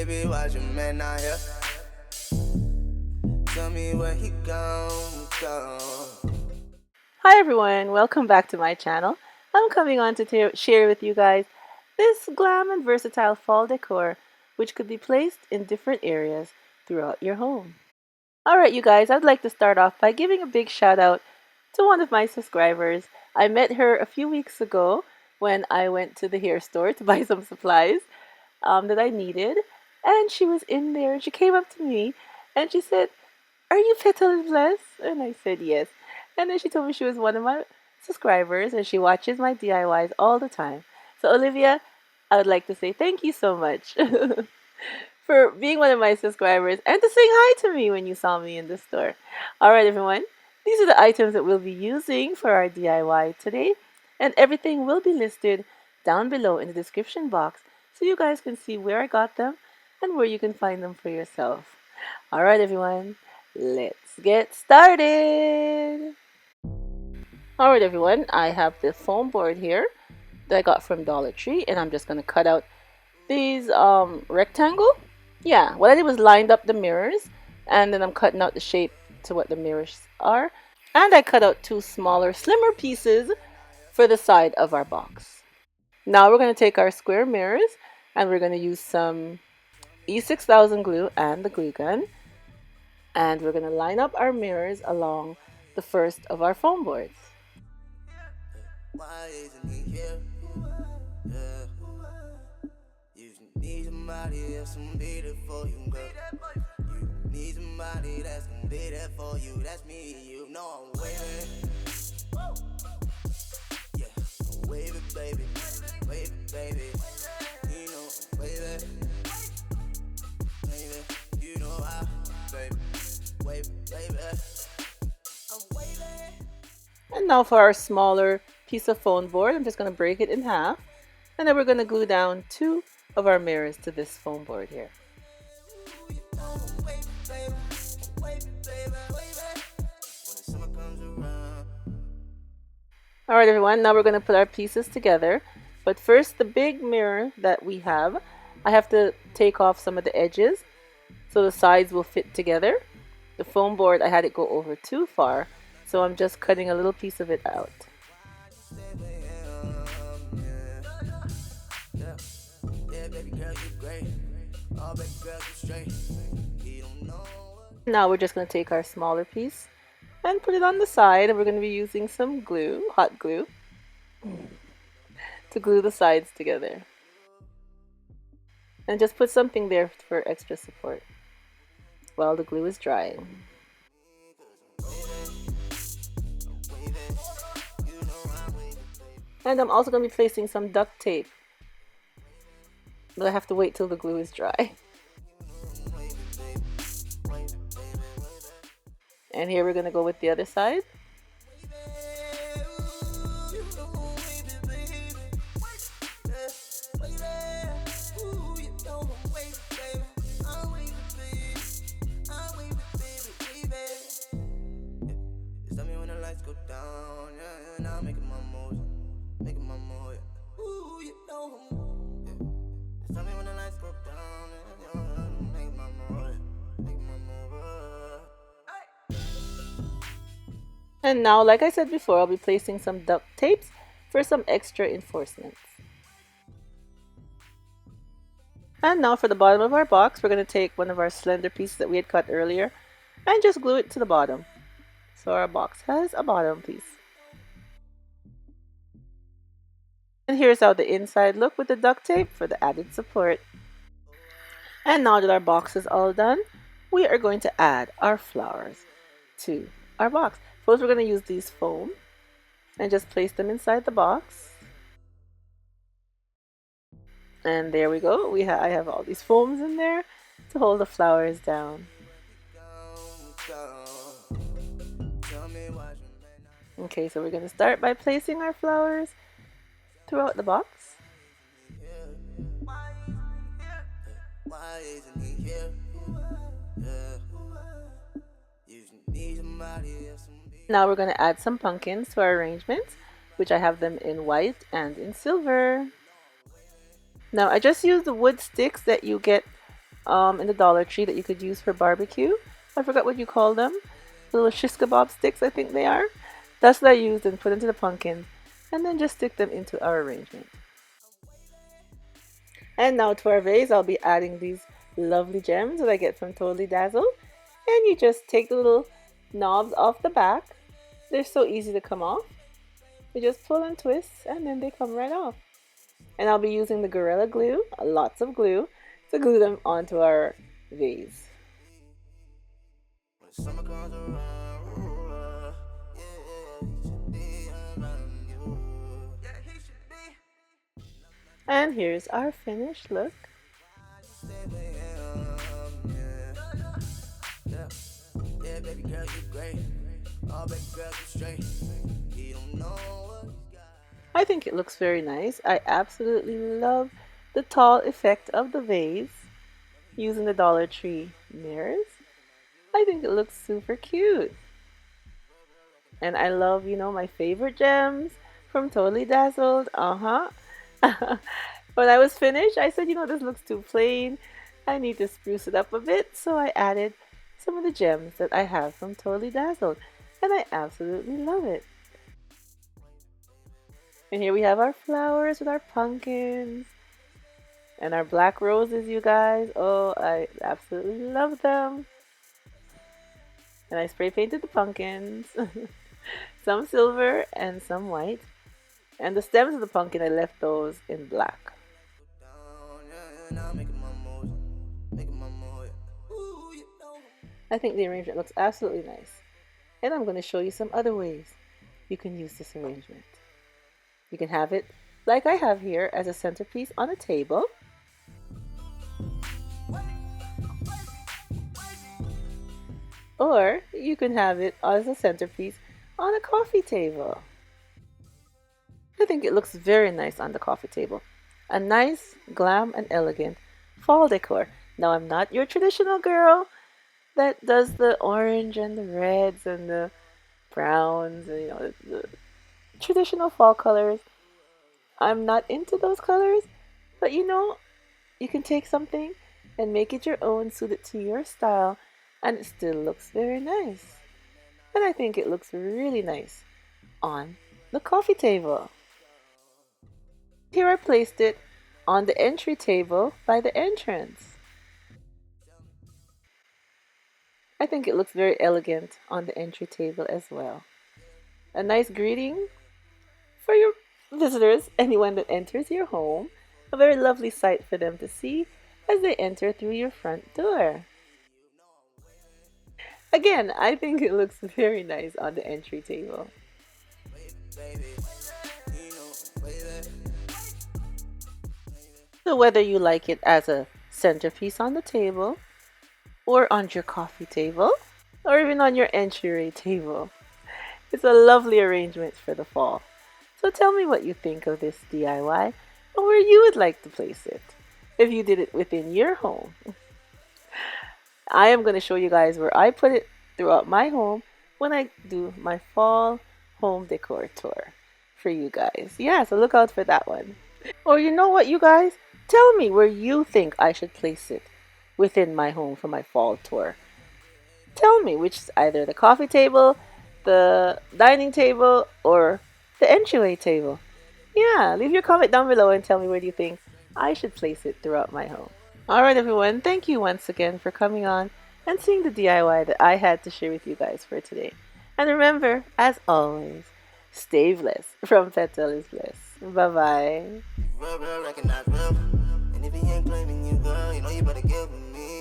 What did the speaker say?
baby, why your man not here? Tell me where he gone. Hi everyone, welcome back to my channel. I'm coming on to share with you guys this glam and versatile fall decor which could be placed in different areas throughout your home. Alright you guys, I'd like to start off by giving a big shout out to one of my subscribers. I met her a few weeks ago when I went to the hair store to buy some supplies that I needed, and she was in there and she came up to me and she said, "Are you Petalisbless?" And I said yes. And then she told me she was one of my subscribers and she watches my DIYs all the time. So Olivia, I would like to say thank you so much for being one of my subscribers and to saying hi to me when you saw me in the store. Alright everyone, these are the items that we'll be using for our DIY today, and everything will be listed down below in the description box so you guys can see where I got them and where you can find them for yourself. Alright everyone, let's get started! Alright everyone, I have the foam board here that I got from Dollar Tree, and I'm just going to cut out these rectangle. Yeah, what I did was lined up the mirrors, and then I'm cutting out the shape to what the mirrors are. And I cut out two smaller, slimmer pieces for the side of our box. Now we're going to take our square mirrors and we're going to use some E6000 glue and the glue gun. And we're going to line up our mirrors along the first of our foam boards. Why isn't he here? Yeah. You need somebody that's gonna be there for you, girl. You need somebody that's gonna be there for you. That's me, you know I'm waving. Yeah, I'm waving, baby. Waving, baby. You know I'm waving. Waving, you know how, baby. Waving, baby. I'm waving. And now for our smaller piece of foam board, I'm just going to break it in half, and then we're going to glue down two of our mirrors to this foam board here. Alright everyone, now we're going to put our pieces together, but first the big mirror that we have, I have to take off some of the edges so the sides will fit together. The foam board, I had it go over too far, so I'm just cutting a little piece of it out. Now we're just going to take our smaller piece and put it on the side, and we're going to be using some glue, hot glue, to glue the sides together. And just put something there for extra support while the glue is drying. And I'm also going to be placing some duct tape, but I have to wait till the glue is dry. And here we're going to go with the other side. And now, like I said before, I'll be placing some duct tapes for some extra reinforcements. And now for the bottom of our box, we're going to take one of our slender pieces that we had cut earlier and just glue it to the bottom. So our box has a bottom piece. And here's how the inside look with the duct tape for the added support. And now that our box is all done, we are going to add our flowers to our box. First, we're going to use these foam and just place them inside the box. And there we go. I have all these foams in there to hold the flowers down. Okay, so we're going to start by placing our flowers throughout the box. Now we're going to add some pumpkins to our arrangements, which I have them in white and in silver. Now I just used the wood sticks that you get in the Dollar Tree that you could use for barbecue. I forgot what you call them. The little shish kebab sticks, I think they are. That's what I used and put into the pumpkin, and then just stick them into our arrangement. And now to our vase, I'll be adding these lovely gems that I get from Totally Dazzled. And you just take the little knobs off the back. They're so easy to come off. You just pull and twist and then they come right off. And I'll be using the Gorilla Glue, lots of glue, to glue them onto our vase. And here's our finished look. I think it looks very nice. I absolutely love the tall effect of the vase using the Dollar Tree mirrors. I think it looks super cute. And I love, my favorite gems from Totally Dazzled. When I was finished, I said, this looks too plain. I need to spruce it up a bit. So I added some of the gems that I have from Totally Dazzled. And I absolutely love it. And here we have our flowers with our pumpkins. And our black roses, you guys. Oh, I absolutely love them. And I spray painted the pumpkins. Some silver and some white. And the stems of the pumpkin, I left those in black. I think the arrangement looks absolutely nice. And I'm going to show you some other ways you can use this arrangement. You can have it like I have here as a centerpiece on a table. Or you can have it as a centerpiece on a coffee table. I think it looks very nice on the coffee table. A nice, glam, and elegant fall decor. Now, I'm not your traditional girl that does the orange and the reds and the browns and the traditional fall colors. I'm not into those colors, but you can take something and make it your own, suit it to your style, and it still looks very nice. And I think it looks really nice on the coffee table. Here I placed it on the entry table by the entrance. I think it looks very elegant on the entry table as well. A nice greeting for your visitors, anyone that enters your home. A very lovely sight for them to see as they enter through your front door. Again, I think it looks very nice on the entry table. So whether you like it as a centerpiece on the table, or on your coffee table, or even on your entryway table, it's a lovely arrangement for the fall. So tell me what you think of this DIY, and where you would like to place it, if you did it within your home. I am going to show you guys where I put it throughout my home when I do my fall home decor tour for you guys. Yeah, so look out for that one. Or you know what, you guys? Tell me where you think I should place it within my home for my fall tour. Tell me which is either the coffee table, the dining table, or the entryway table. Yeah, leave your comment down below and tell me where do you think I should place it throughout my home. Alright everyone, thank you once again for coming on and seeing the DIY that I had to share with you guys for today. And remember, as always, stay blessed from Petalisbless. Bye-bye. Real, recognize real. And if he ain't claiming you, girl, you better give me.